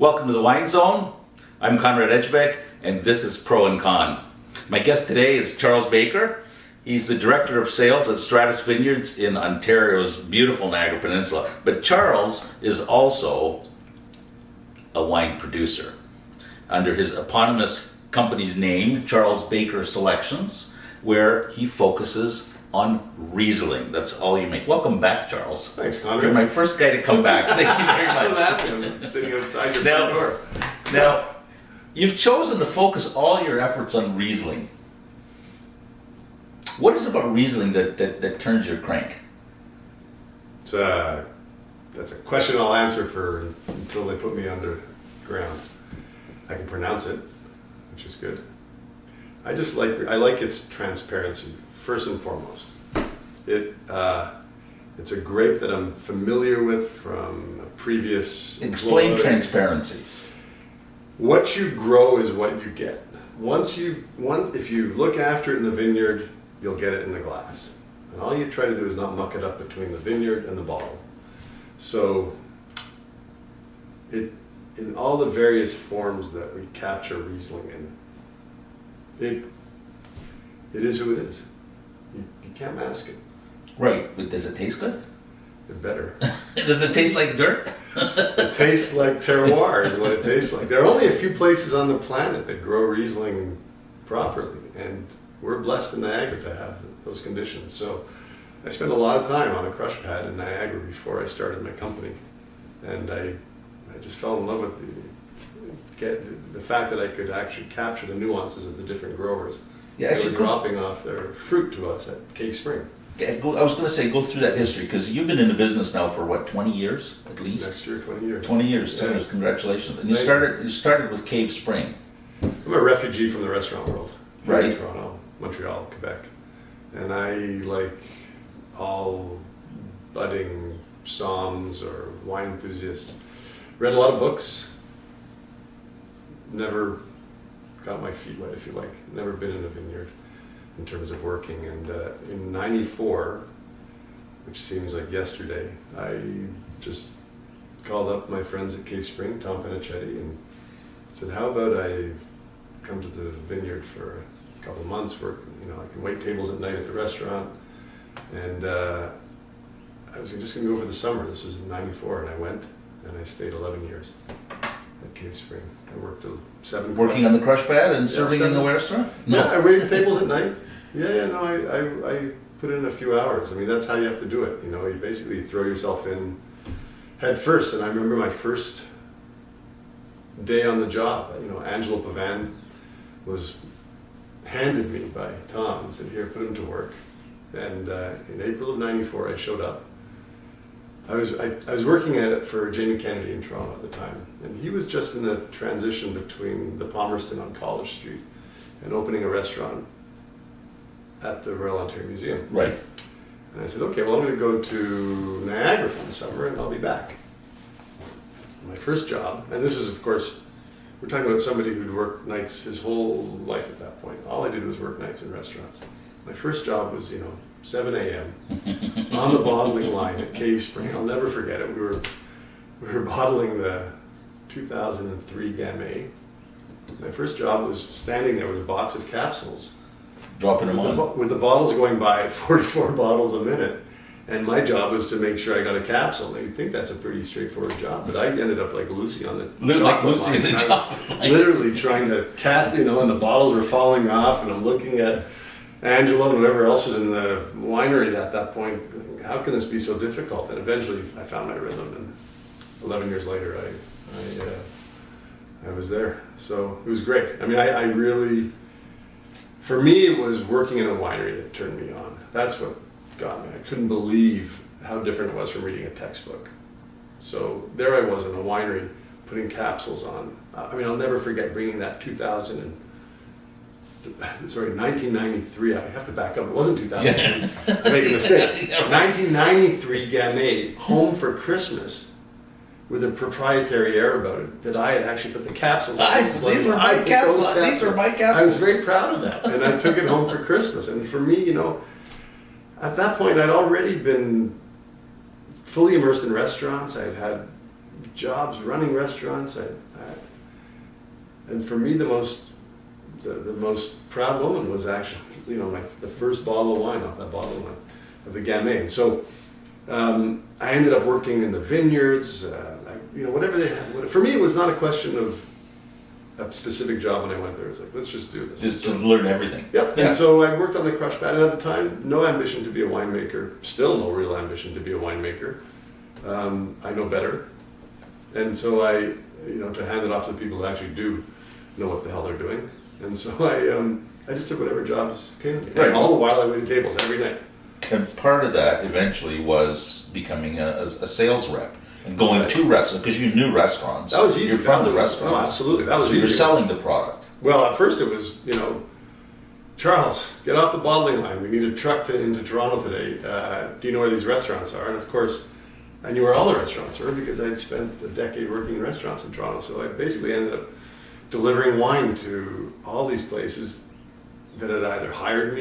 Welcome to the Wine Zone. I'm Konrad Ejbich, and this is Pro and Con. My guest today is Charles Baker. He's the Director of Sales at Stratus Vineyards in Ontario's beautiful Niagara Peninsula. But Charles is also a wine producer. Under his eponymous company's name, Charles Baker Selections, where he focuses on Riesling. That's all you make. Welcome back, Charles. Thanks, Konrad. You're my first guy to come back. Thank you very I'm much. happy. I'm sitting outside your front door. Now, you've chosen to focus all your efforts on Riesling. What is it about Riesling that turns your crank? That's a question I'll answer for until they put me underground. I can pronounce it, which is good. I like its transparency, first and foremost. It's a grape that I'm familiar with from a previous. Explain transparency. What you grow is what you get. If you look after it in the vineyard, you'll get it in the glass. And all you try to do is not muck it up between the vineyard and the bottle. So, in all the various forms that we capture Riesling in, it is who it is. You can't mask it. Right, but does it taste good? It better. Does it taste like dirt? It tastes like terroir is what it tastes like. There are only a few places on the planet that grow Riesling properly, and we're blessed in Niagara to have those conditions. So I spent a lot of time on a crush pad in Niagara before I started my company, and I just fell in love with the fact that I could actually capture the nuances of the different growers. Yeah, they were dropping off their fruit to us at Cave Spring. I was going to say, go through that history, because you've been in the business now for what, 20 years at least? Next year, 20 years. 20 years, yeah. Congratulations. And you started with Cave Spring. I'm a refugee from the restaurant world. Right. In Toronto, Montreal, Quebec. And I, like all budding somms or wine enthusiasts, read a lot of books. Never got my feet wet, if you like. Never been in a vineyard in terms of working. And in '94, which seems like yesterday, I just called up my friends at Cave Spring, Tom Penichetti, and said, how about I come to the vineyard for a couple of months, work, I can wait tables at night at the restaurant. And I was just going to go for the summer. This was in '94, and I went, and I stayed 11 years at Cave Spring. I worked till 7. Working on the crush pad and serving in the restaurant? No. Yeah, I waited tables at night. I put in a few hours. I mean, that's how you have to do it. You basically throw yourself in head first. And I remember my first day on the job. Angelo Pavan was handed me by Tom and said, here, put him to work. And in April of '94, I showed up. I was working for Jamie Kennedy in Toronto at the time, and he was just in a transition between the Palmerston on College Street and opening a restaurant at the Royal Ontario Museum. Right. And I said, okay, well, I'm going to go to Niagara for the summer, and I'll be back. My first job, and this is, of course, we're talking about somebody who'd worked nights his whole life at that point. All I did was work nights in restaurants. My first job was, 7 a.m. on the bottling line at Cave Spring. I'll never forget it. We were bottling the 2003 Gamay. My first job was standing there with a box of capsules. Dropping them on. With the bottles going by at 44 bottles a minute. And my job was to make sure I got a capsule. Now, you'd think that's a pretty straightforward job, but I ended up like Lucy on the chocolate line. Literally trying to and the bottles were falling off, and I'm looking at Angelo and whoever else was in the winery at that point. How can this be so difficult? And eventually I found my rhythm, and 11 years later I was there. So it was great. I mean, I really, for me, it was working in a winery that turned me on. That's what got me. I couldn't believe how different it was from reading a textbook. So there I was in a winery putting capsules on. I mean, I'll never forget bringing that 1993, I have to back up, it wasn't 2000, I made a mistake. 1993 Gamay home for Christmas with a proprietary air about it that I had actually put the capsules on. These are my capsules. These are my capsules. I was very proud of that, and I took it home for Christmas. And for me, at that point, I'd already been fully immersed in restaurants. I'd had jobs running restaurants. And for me, the most proud moment was actually, the first bottle of wine off that bottle of wine, of the Gamay. And so I ended up working in the vineyards, whatever they had. For me, it was not a question of a specific job when I went there. It was like, let's just do this. Just to learn everything. Yep. Yeah. And so I worked on the crush pad, and at the time, no ambition to be a winemaker. Still no real ambition to be a winemaker. I know better. And so to hand it off to the people who actually do know what the hell they're doing. And so I just took whatever jobs came to me. Right. And all the while I waited tables every night. And part of that eventually was becoming a sales rep and going to restaurants, because you knew restaurants. That was easy. You're from the restaurants. No, absolutely. That was so easy. You're selling the product. Well, at first it was, Charles, get off the bottling line. We need a truck into Toronto today. Do you know where these restaurants are? And of course, I knew where all the restaurants were because I had spent a decade working in restaurants in Toronto. So I basically ended up delivering wine to all these places that had either hired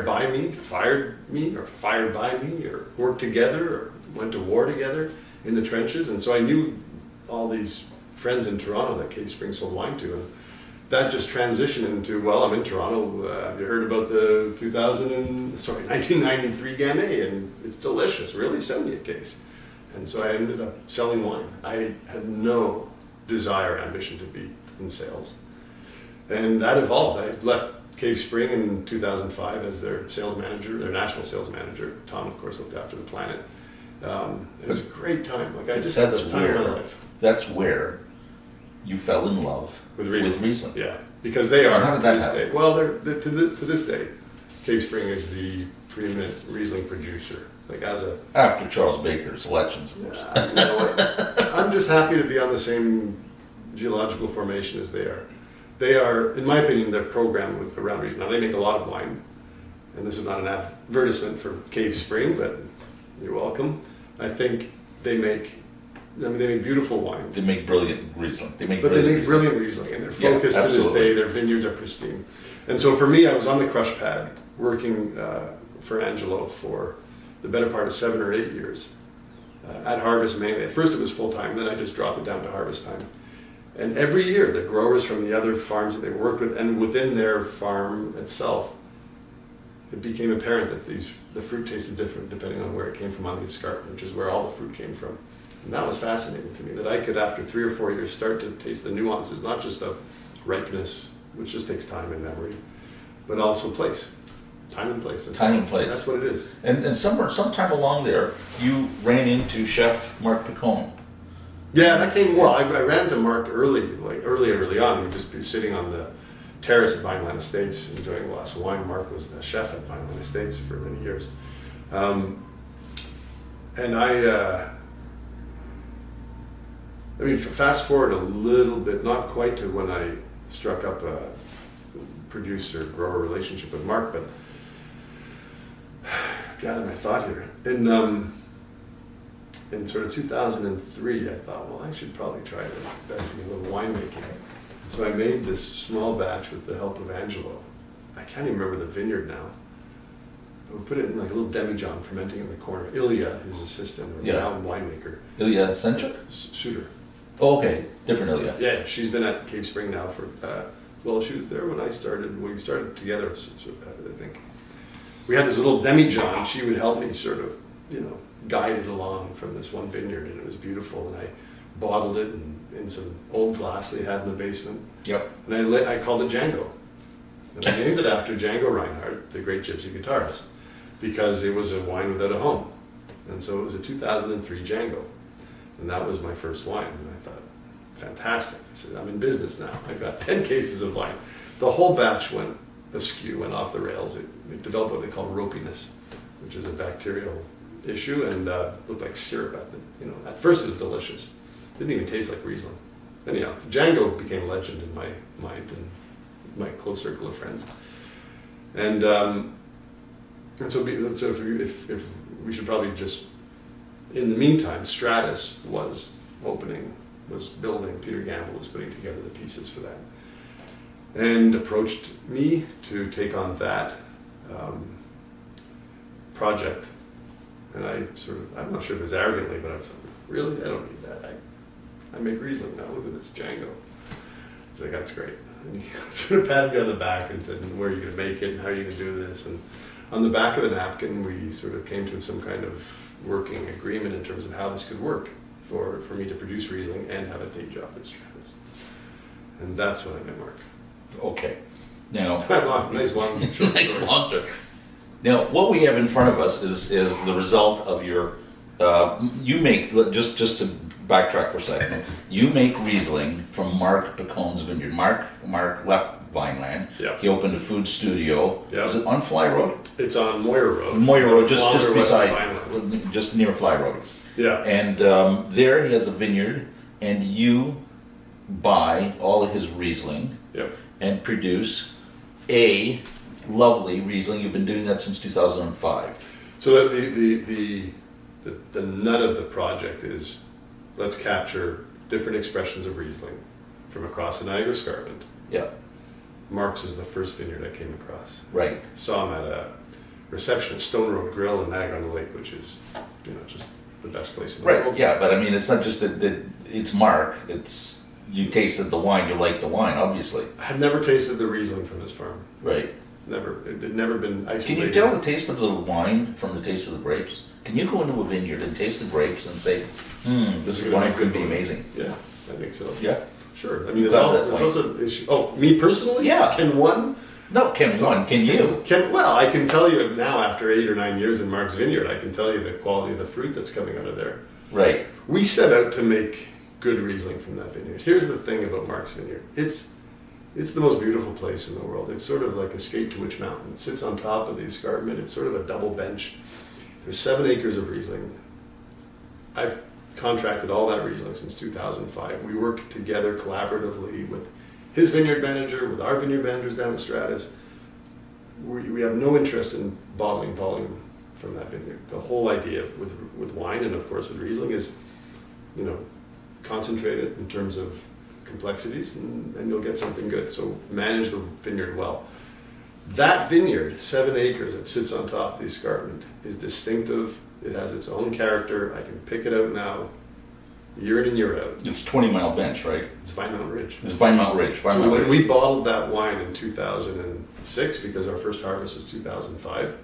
by me, fired me, or fired by me, or worked together, or went to war together in the trenches. And so I knew all these friends in Toronto that Cave Spring sold wine to. And that just transitioned into, well, I'm in Toronto. Have you heard about the 1993 Gamay? And it's delicious. Really, send me a case. And so I ended up selling wine. I had no desire, ambition to be in sales. And that evolved. I left Cave Spring in 2005 as their sales manager, their national sales manager. Tom, of course, looked after the planet. It was a great time. Like, I just had the time of my life. That's where you fell in love with Riesling. Yeah, because they are, how did that happen? day. Well, they're to this day, Cave Spring is the preeminent Riesling producer. Like, after Charles Baker's elections, of course. You know what? I'm just happy to be on the same geological formation as they are. They are, in my opinion, their program around Riesling. Now, they make a lot of wine, and this is not an advertisement for Cave Spring, but you're welcome. I think they make beautiful wines. They make brilliant Riesling. They make brilliant Riesling, and they're focused to this day. Their vineyards are pristine. And so for me, I was on the crush pad working for Angelo for the better part of 7 or 8 years at harvest mainly. At first it was full time, then I just dropped it down to harvest time. And every year, the growers from the other farms that they worked with, and within their farm itself, it became apparent that the fruit tasted different depending on where it came from on the escarpment, which is where all the fruit came from. And that was fascinating to me, that I could, after 3 or 4 years, start to taste the nuances, not just of ripeness, which just takes time and memory, but also place. Time and place. Time and place. That's what it is. And sometime along there, you ran into Chef Marc Picon. Yeah, I ran into Mark early on. We'd just be sitting on the terrace at Vineland Estates enjoying a glass of wine. Mark was the chef at Vineland Estates for many years. And fast forward a little bit, not quite to when I struck up a producer-grower relationship with Mark, but gather my thought here. In sort of 2003, I thought, well, I should probably try to invest in a little winemaking. So I made this small batch with the help of Angelo. I can't even remember the vineyard now. But we put it in like a little demijohn fermenting in the corner. Ilya, his assistant, a renowned winemaker. Ilya Senchuk? Suter. Oh, okay. Different Ilya. Yeah, she's been at Cave Spring now for, she was there when I started. We started together, I think. We had this little demijohn. She would help me sort of, guided along from this one vineyard, and it was beautiful. And I bottled it in some old glass they had in the basement. Yep. And I called it Django. And I named it after Django Reinhardt, the great gypsy guitarist, because it was a wine without a home. And so it was a 2003 Django. And that was my first wine. And I thought, fantastic. I said, I'm in business now. I've got 10 cases of wine. The whole batch went askew, went off the rails. It developed what they call ropiness, which is a bacterial issue, and looked like syrup at first it was delicious. Didn't even taste like Riesling. Anyhow, Django became a legend in my mind and my close circle of friends. And so if we should probably just, in the meantime, Stratus was building, Peter Gamble was putting together the pieces for that, and approached me to take on that project. And I'm not sure if it was arrogantly, but really? I don't need that. I make Riesling now. Look at this, Django. He's like, that's great. And he sort of patted me on the back and said, where are you going to make it, and how are you going to do this? And on the back of a napkin, we sort of came to some kind of working agreement in terms of how this could work for me to produce Riesling and have a day job at Stratus. And that's when I met Mark. Okay. Now, nice long short nice story. long story. Now, what we have in front of us is the result of your. You make, just to backtrack for a second. You make Riesling from Mark Picone's vineyard. Mark left Vineland. Yeah. He opened a food studio. Yeah. Is it on Fly Road? It's on Moyer Road. Moyer Road, just West of beside, Vineland. just near Fly Road. Yeah. And there he has a vineyard, and you buy all of his Riesling Yep. and produce a lovely Riesling. You've been doing that since 2005. So that the nut of the project is, let's capture different expressions of Riesling from across the Niagara Escarpment. Yeah, Mark's was the first vineyard I came across. right. Saw him at a reception at Stone Road Grill in Niagara on the Lake, which is, just the best place in the Right, world. yeah, but I mean, it's not just that it's Mark, it's, you tasted the wine, you like the wine, obviously. I had never tasted the Riesling from his farm. Right. Never. It had never been Can isolated. you tell the taste of the wine from the taste of the grapes? Can you go into a vineyard and taste the grapes and say, this wine could be amazing? Yeah, I think so. Yeah. Sure. I mean, Got that there's point. also issue. Oh, me personally? Yeah. Can one? No, can you? Well, I can tell you now, after 8 or 9 years in Mark's vineyard, I can tell you the quality of the fruit that's coming out of there. Right. We set out to make good Riesling from that vineyard. Here's the thing about Mark's vineyard. It's the most beautiful place in the world. It's sort of like Escape to Witch Mountain. It sits on top of the escarpment. It's sort of a double bench. There's 7 acres of Riesling. I've contracted all that Riesling since 2005. We work together collaboratively with his vineyard manager, with our vineyard managers down at Stratus. We have no interest in bottling volume from that vineyard. The whole idea with wine and of course with Riesling is, concentrated in terms of complexities and you'll get something good. So manage the vineyard well. That vineyard, 7 acres that sits on top of the escarpment, is distinctive. It has its own character. I can pick it out now, year in and year out. It's 20 Mile Bench, right? It's Vine Mountain Ridge. It's Vine Mountain Ridge. So when we bottled that wine in 2006, because our first harvest was 2005,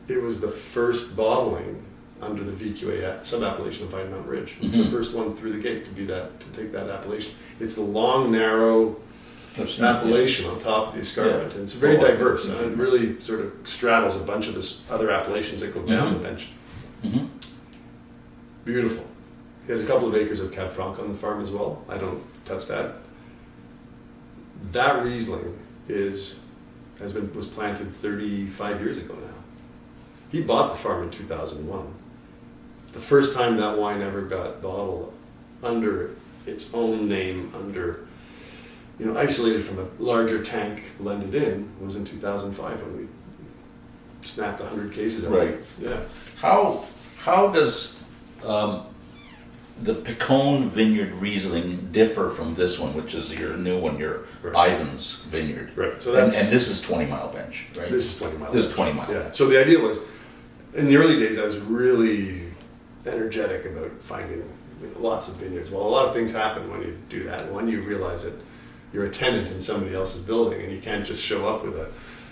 it was the first bottling under the VQA sub-appellation of Vine Mountain Ridge. It was the first one through the gate to do that, to take that appellation. It's the long, narrow appellation on top of the escarpment. And it's very diverse, and it really sort of straddles a bunch of this other appellations that go down the bench. Beautiful. He has a couple of acres of Cab Franc on the farm as well. I don't touch that. That Riesling was planted 35 years ago now. He bought the farm in 2001. The first time that wine ever got bottled under its own name, isolated from a larger tank, blended in, was in 2005 when we snapped 100 cases out. Right. Yeah. How does the Picone Vineyard Riesling differ from this one, which is your new one, your Ivan's Vineyard? Right. So and that's this is 20 Mile Bench, right? This is 20 Mile. This is 20 Mile. Yeah. So the idea was, in the early days, I was really energetic about finding lots of vineyards. Well, a lot of things happen when you do that. One, you realize that you're a tenant in somebody else's building, and you can't just show up with a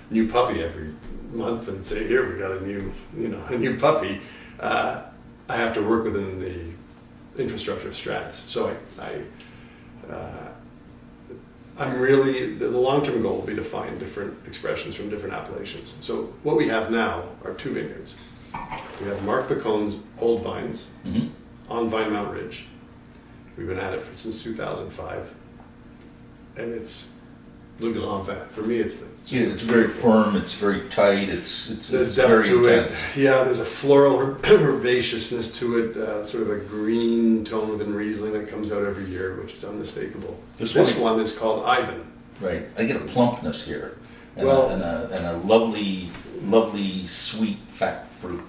new puppy every month and say, "Here, we got a new puppy." I have to work within the infrastructure of Stratus. So I'm really, the long-term goal will be to find different expressions from different appellations. So what we have now are 2 vineyards. We have Mark Picone's old vines on Vine Mountain Ridge. We've been at it since 2005. And it's Le Grand Vin. For me, it's very firm, it's very tight, it's there's very depth to intense. it. Yeah, there's a floral herbaceousness to it, sort of a green tone within Riesling that comes out every year, which is unmistakable. This one is called Ivan. Right, I get a plumpness here, and, Well, and a lovely sweet fat fruit.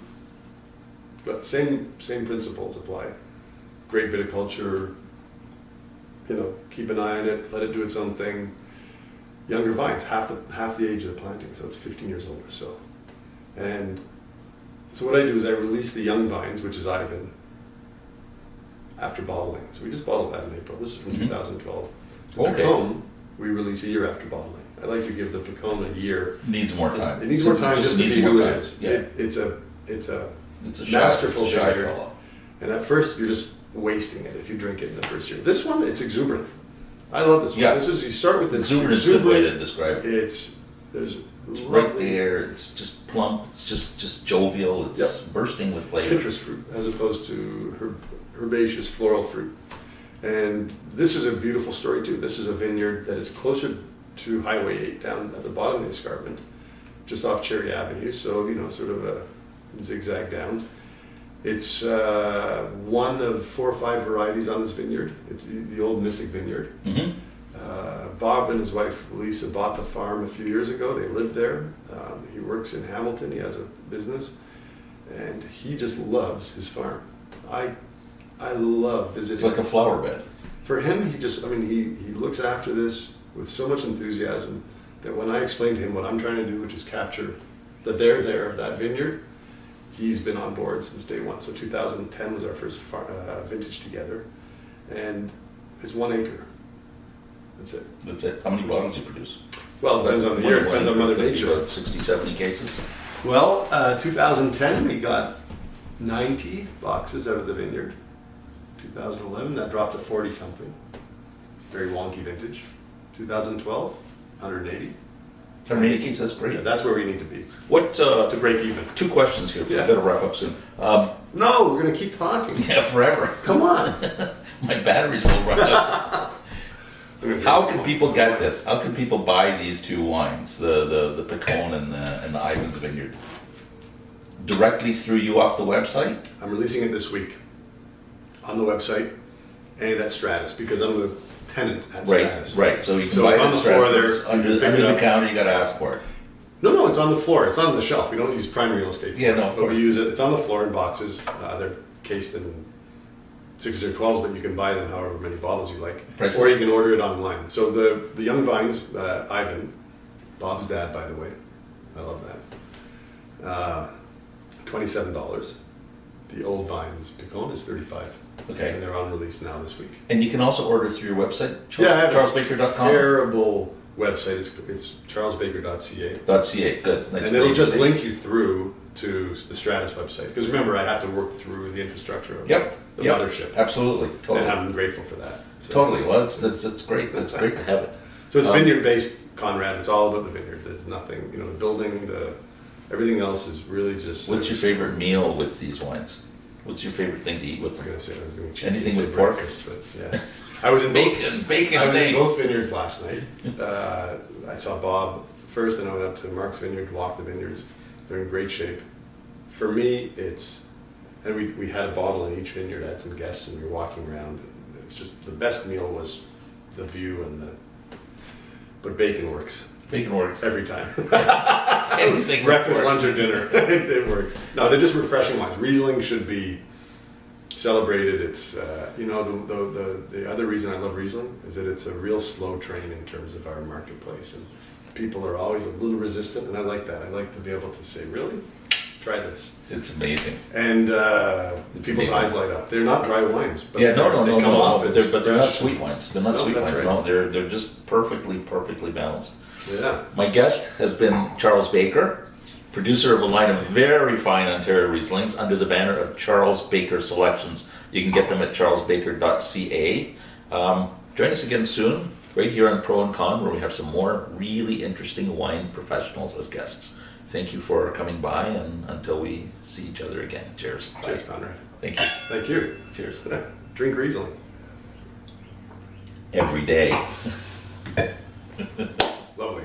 But same principles apply. Great viticulture, keep an eye on it, let it do its own thing. Younger vines, half the age of the planting, so it's 15 years old or so. And so what I do is I release the young vines, which is Ivan, after bottling. So we just bottled that in April. This is from 2012. The Okay. Picon, we release a year after bottling. I like to give the Picon a year. Needs more time. It needs more time just to needs be more who time. it is. Yeah. It's a It's a masterful shy, it's a shy vineyard. fellow. And at first, you're just wasting it if you drink it in the first year. This one, it's exuberant. I love this one. Yeah. This is, you start with this Exuberant is a good way to describe it. There's It's right there. It's just plump. It's just jovial. It's Yep. bursting with flavor. citrus fruit as opposed to herbaceous floral fruit. And this is a beautiful story too. This is a vineyard that is closer to Highway 8 down at the bottom of the escarpment, just off Cherry Avenue. So, sort of a zigzag down. It's one of 4 or 5 varieties on this vineyard. It's the old Missick vineyard. Mm-hmm. Bob and his wife Lisa bought the farm a few years ago. They lived there. He works in Hamilton. He has a business, and he just loves his farm. I love visiting. It's like a flower bed. For him, he looks after this with so much enthusiasm that when I explain to him what I'm trying to do, which is capture the there of that vineyard, he's been on board since day one. So 2010 was our first vintage together, and it's 1 acre. That's it. That's it. How many bottles do you produce? Well, it depends on the year. It depends on Mother Nature. About 60, 70 cases. Well, 2010 we got 90 boxes out of the vineyard. 2011 that dropped to 40 something. Very wonky vintage. 2012, 180. 180 cases. That's great. Yeah, that's where we need to be What? to break even. 2 questions here. Yeah. We've got to wrap up soon. No, we're gonna keep talking. Yeah, forever. Come on. My batteries will run out. How can people get this? How can people buy these 2 wines, the Picon and the Ivan's Vineyard? Directly through you off the website? I'm releasing it this week on the website and at Stratus because I'm the tenant at Stratus. Right. So you can So buy it's it on at the floor Stratus. there. You Under can pick it the up. counter, you got to ask for it. No, it's on the floor. It's on the shelf. We don't use prime real estate for Yeah, it, no, of but we course. use it. It's on the floor in boxes. They're cased in 6s or 12s, but you can buy them however many bottles you like, Prices? or you can order it online. So the young vines, Ivan, Bob's dad, by the way, I love that. $27. The old vines Picon is $35. Okay. And they're on release now this week. And you can also order through your website, Yeah, I have a charlesbaker.com? Terrible website. It's charlesbaker.ca. .ca. Good. Nice And it'll just page. link you through to the Stratus website. Because remember, I have to work through the infrastructure of Yep. the Yep. mothership. Absolutely. Totally. And I'm grateful for that. So, Totally. Well, that's great. That's great to have it. So it's vineyard based, Konrad. It's all about the vineyard. There's nothing, the building, everything else is really just. What's your favorite meal with these wines? What's your favorite thing to eat? I was going to say Anything say with pork? breakfast, but yeah. I was in Bacon I was in things. both vineyards last night. I saw Bob first, and I went up to Mark's vineyard, walked the vineyards. They're in great shape. For me, and we had a bottle in each vineyard. I had some guests, and we were walking around. And it's just the best meal was the view but bacon works Bacon works. every time. Anything Breakfast, works. lunch, or dinner, it works. No, they're just refreshing wines. Riesling should be celebrated. It's the other reason I love Riesling is that it's a real slow train in terms of our marketplace, and people are always a little resistant, and I like that. I like to be able to say, really, try this, It's amazing. and people's amazing. eyes light up. They're not dry wines, but Yeah, no, they come off but as they're not fresh. sweet wines. They're not No, sweet that's wines. right. No, they're just perfectly balanced. Yeah. My guest has been Charles Baker, producer of a line of very fine Ontario Rieslings under the banner of Charles Baker Selections. You can get them at charlesbaker.ca. Join us again soon, right here on Pro and Con, where we have some more really interesting wine professionals as guests. Thank you for coming by, and until we see each other again, cheers. Thanks, Konrad. Thank you. Thank you. Cheers. Drink Riesling. Every day. Lovely.